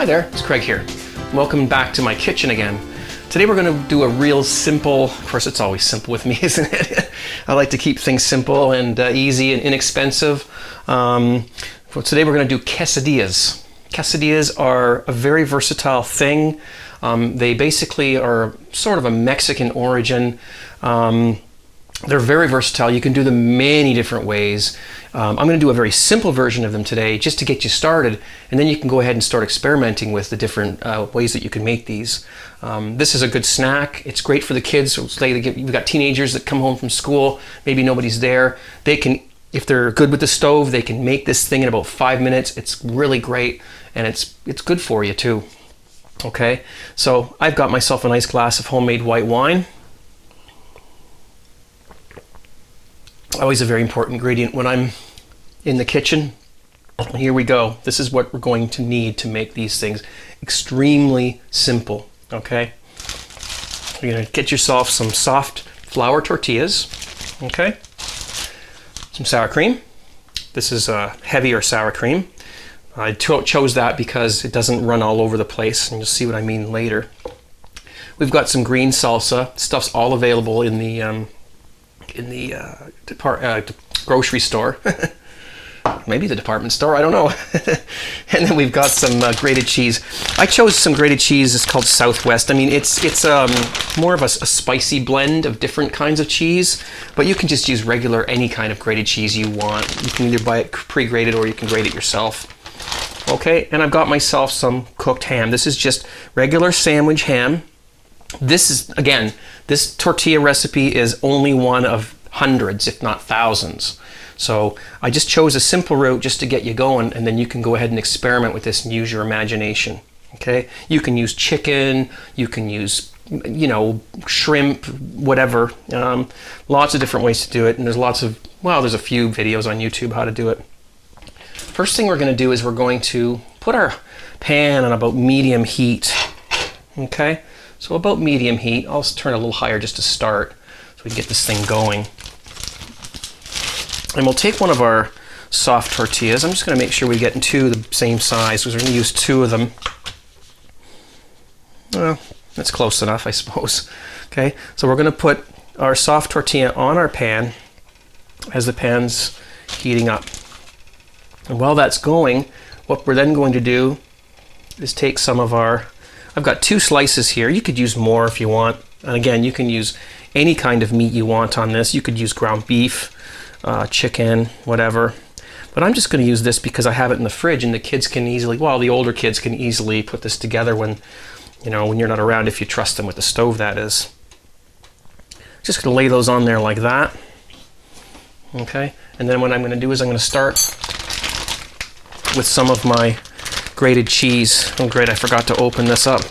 Hi there, it's Craig here. Welcome back to my kitchen again. Today we're going to do a real simple, of course it's always simple with me, isn't it? I like to keep things simple and easy and inexpensive. Today we're going to do quesadillas. Quesadillas are a very versatile thing. They basically are sort of a Mexican origin. They're very versatile. You can do them many different ways. I'm going to do a very simple version of them today just to get you started, and then you can go ahead and start experimenting with the different ways that you can make these. This is a good snack. It's great for the kids. So you've got teenagers that come home from school, maybe nobody's there. They can, if they're good with the stove, they can make this thing in about 5 minutes. It's really great, and it's good for you too. Okay, so I've got myself a nice glass of homemade white wine. Always a very important ingredient when I'm in the kitchen. Here we go. This is what we're going to need to make these things extremely simple. Okay, you're going to get yourself some soft flour tortillas. Okay, some sour cream. This is a heavier sour cream. I chose that because it doesn't run all over the place, and you'll see what I mean later. We've got some green salsa. Stuff's all available in the grocery store. Maybe the department store, I don't know. And then we've got some grated cheese. I chose some grated cheese. It's called Southwest. I mean, it's more of a spicy blend of different kinds of cheese, but you can just use regular, any kind of grated cheese you want. You can either buy it pre-grated or you can grate it yourself. Okay, and I've got myself some cooked ham. This is just regular sandwich ham. This tortilla recipe is only one of hundreds, if not thousands. So I just chose a simple route just to get you going, and then you can go ahead and experiment with this and use your imagination. Okay, you can use chicken, you can use, shrimp, whatever. Lots of different ways to do it, and there's a few videos on YouTube how to do it. First thing we're going to do is we're going to put our pan on about medium heat. Okay, so about medium heat. I'll turn it a little higher just to start so we can get this thing going. And we'll take one of our soft tortillas. I'm just going to make sure we get two the same size because we're going to use two of them. Well, that's close enough, I suppose. Okay, so we're going to put our soft tortilla on our pan as the pan's heating up. And while that's going, what we're then going to do is take some of I've got 2 slices here. You could use more if you want. And again, you can use any kind of meat you want on this. You could use ground beef, chicken, whatever. But I'm just going to use this because I have it in the fridge, and the kids can easily, the older kids can easily put this together when you're not around, if you trust them with the stove, that is. Just going to lay those on there like that. Okay, and then what I'm going to do is I'm going to start with some of my grated cheese. Oh great, I forgot to open this up.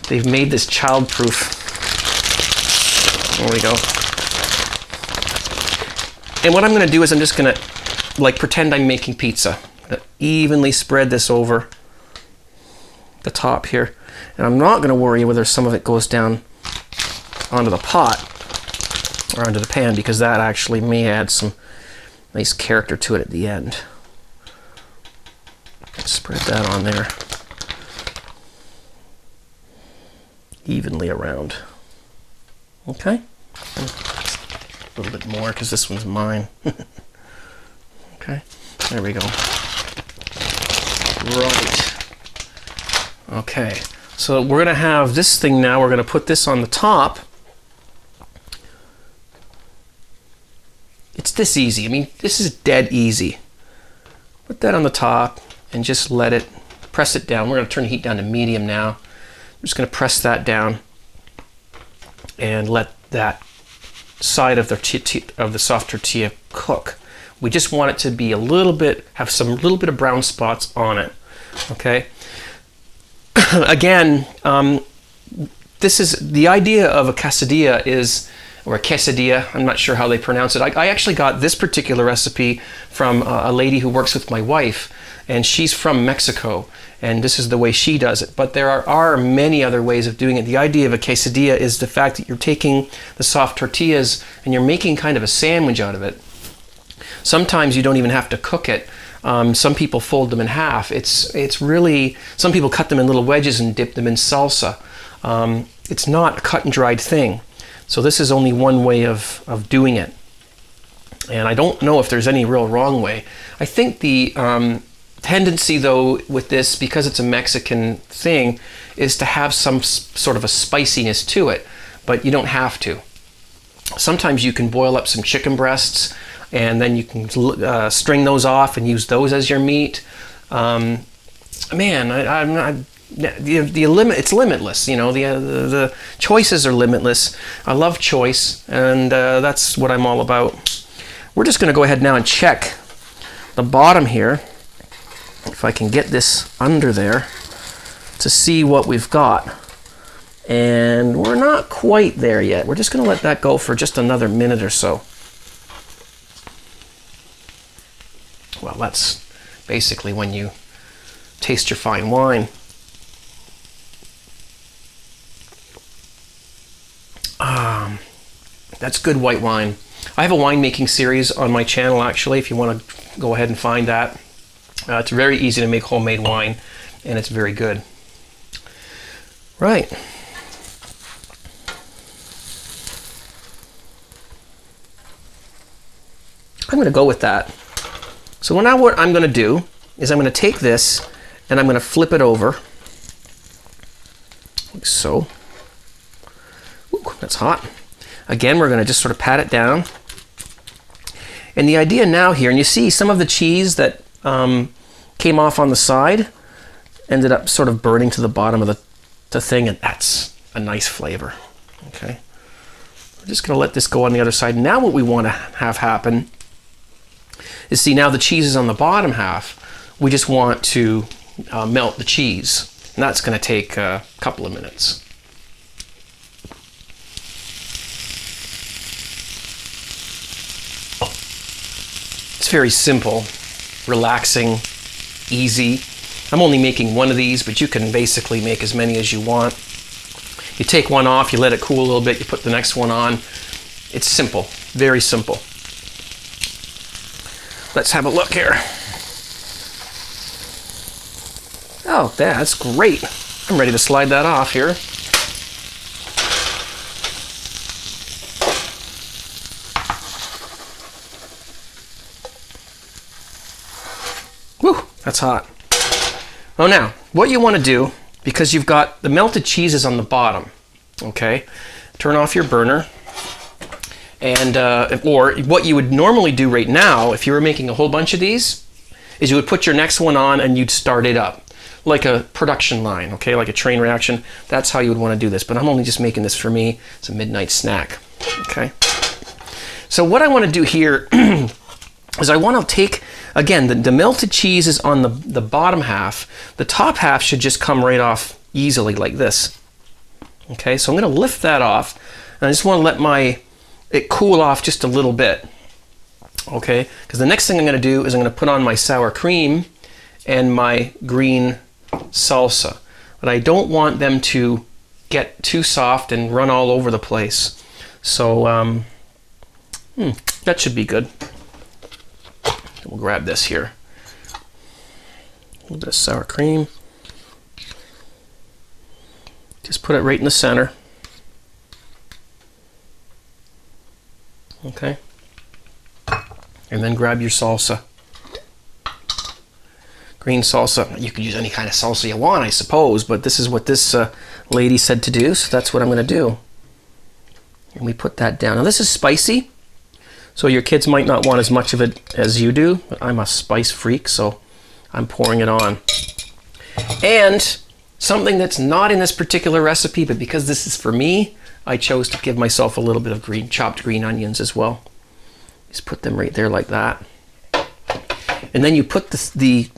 They've made this child-proof. There we go. And what I'm going to do is I'm just going to pretend I'm making pizza. Evenly spread this over the top here. And I'm not going to worry whether some of it goes down onto the pot or onto the pan, because that actually may add some nice character to it at the end. Spread that on there evenly around. Okay, a little bit more because this one's mine. Okay, there we go. Right. Okay, so we're going to have this thing now. We're going to put this on the top. It's this easy. I mean, this is dead easy. Put that on the top and just press it down. We're going to turn the heat down to medium now. I'm just going to press that down and let that side of the soft tortilla cook. We just want it to be have a little bit of brown spots on it. Okay. Again, this is the idea of a quesadilla or a quesadilla. I'm not sure how they pronounce it. I actually got this particular recipe from a lady who works with my wife, and she's from Mexico, and this is the way she does it. But there are many other ways of doing it. The idea of a quesadilla is the fact that you're taking the soft tortillas and you're making kind of a sandwich out of it. Sometimes you don't even have to cook it. Some people fold them in half. It's really, some people cut them in little wedges and dip them in salsa. It's not a cut and dried thing. So this is only one way of doing it. And I don't know if there's any real wrong way. I think the tendency though with this, because it's a Mexican thing, is to have some sort of a spiciness to it, but you don't have to. Sometimes you can boil up some chicken breasts and then you can string those off and use those as your meat. It's limitless. You know, the choices are limitless. I love choice, and that's what I'm all about. We're just going to go ahead now and check the bottom here, if I can get this under there, to see what we've got. And we're not quite there yet. We're just going to let that go for just another minute or so. Well, that's basically when you taste your fine wine. That's good white wine. I have a winemaking series on my channel, actually, if you want to go ahead and find that. It's very easy to make homemade wine, and it's very good. Right. I'm going to go with that. So now what I'm going to do is I'm going to take this and I'm going to flip it over, like so. Ooh, that's hot. Again, we're going to just sort of pat it down. And the idea now here, and you see some of the cheese that came off on the side ended up sort of burning to the bottom of the thing, and that's a nice flavor. Okay, we're just going to let this go on the other side. Now what we want to have happen is, see, now the cheese is on the bottom half. We just want to melt the cheese, and that's going to take a couple of minutes. It's very simple, relaxing, easy. I'm only making one of these, but you can basically make as many as you want. You take one off, you let it cool a little bit, you put the next one on. It's simple, very simple. Let's have a look here. Oh, that's great. I'm ready to slide that off here. Whew, that's hot. Oh, now, what you want to do, because you've got the melted cheeses on the bottom, okay, turn off your burner. And or what you would normally do right now, if you were making a whole bunch of these, is you would put your next one on and you'd start it up like a production line, okay, like a train reaction. That's how you would want to do this. But I'm only just making this for me. It's a midnight snack, okay. So what I want to do here is I want to take, again, the melted cheese is on the bottom half. The top half should just come right off easily like this. Okay, so I'm going to lift that off, and I just want to let it cool off just a little bit. Okay, because the next thing I'm going to do is I'm going to put on my sour cream and my green salsa. But I don't want them to get too soft and run all over the place. So that should be good. We'll grab this here. A little bit of sour cream. Just put it right in the center. Okay. And then grab your salsa. Green salsa. You could use any kind of salsa you want, I suppose, but this is what this lady said to do, so that's what I'm going to do. And we put that down. Now this is spicy, so your kids might not want as much of it as you do, but I'm a spice freak, so I'm pouring it on. And something that's not in this particular recipe, but because this is for me, I chose to give myself a little bit of chopped green onions as well. Just put them right there like that. And then you put the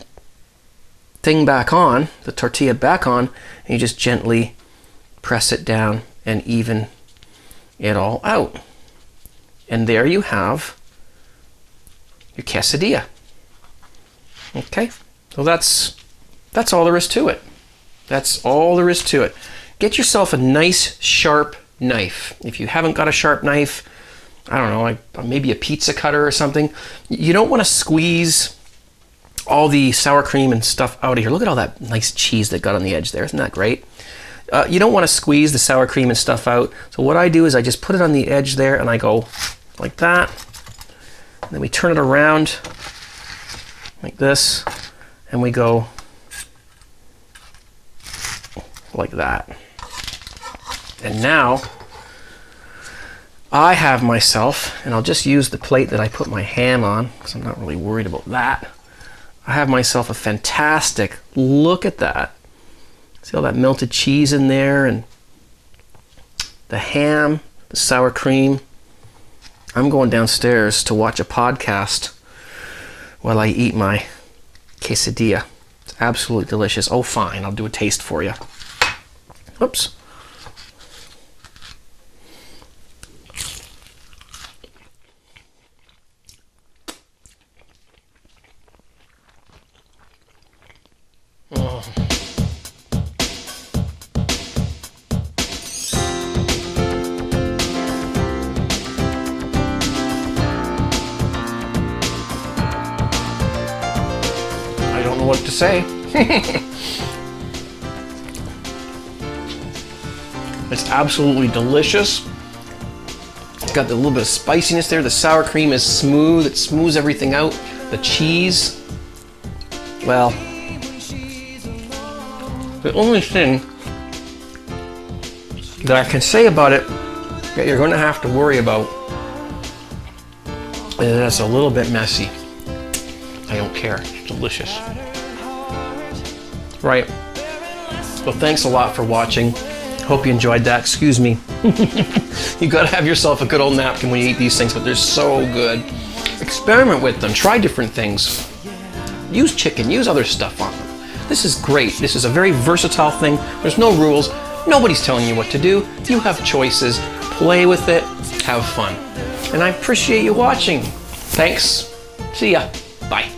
thing back on, the tortilla back on, and you just gently press it down and even it all out. And there you have your quesadilla. Okay, so that's all there is to it. That's all there is to it. Get yourself a nice sharp knife. If you haven't got a sharp knife, I don't know, like maybe a pizza cutter or something. You don't want to squeeze all the sour cream and stuff out of here. Look at all that nice cheese that got on the edge there. Isn't that great? You don't want to squeeze the sour cream and stuff out. So what I do is I just put it on the edge there and I go like that. And then we turn it around like this and we go like that. And now I have myself, and I'll just use the plate that I put my ham on because I'm not really worried about that. I have myself a fantastic, look at that. See all that melted cheese in there and the ham, the sour cream. I'm going downstairs to watch a podcast while I eat my quesadilla. It's absolutely delicious. Oh, fine, I'll do a taste for you. Oops. Oh. I don't know what to say. It's absolutely delicious. It's got a little bit of spiciness there. The sour cream is smooth. It smooths everything out. The cheese, well, the only thing that I can say about it that you're going to have to worry about is that it's a little bit messy. I don't care. It's delicious. Right. Well, thanks a lot for watching. Hope you enjoyed that. Excuse me. You gotta have yourself a good old napkin when you eat these things, but they're so good. Experiment with them. Try different things. Use chicken. Use other stuff on them. This is great. This is a very versatile thing. There's no rules. Nobody's telling you what to do. You have choices. Play with it. Have fun. And I appreciate you watching. Thanks. See ya. Bye.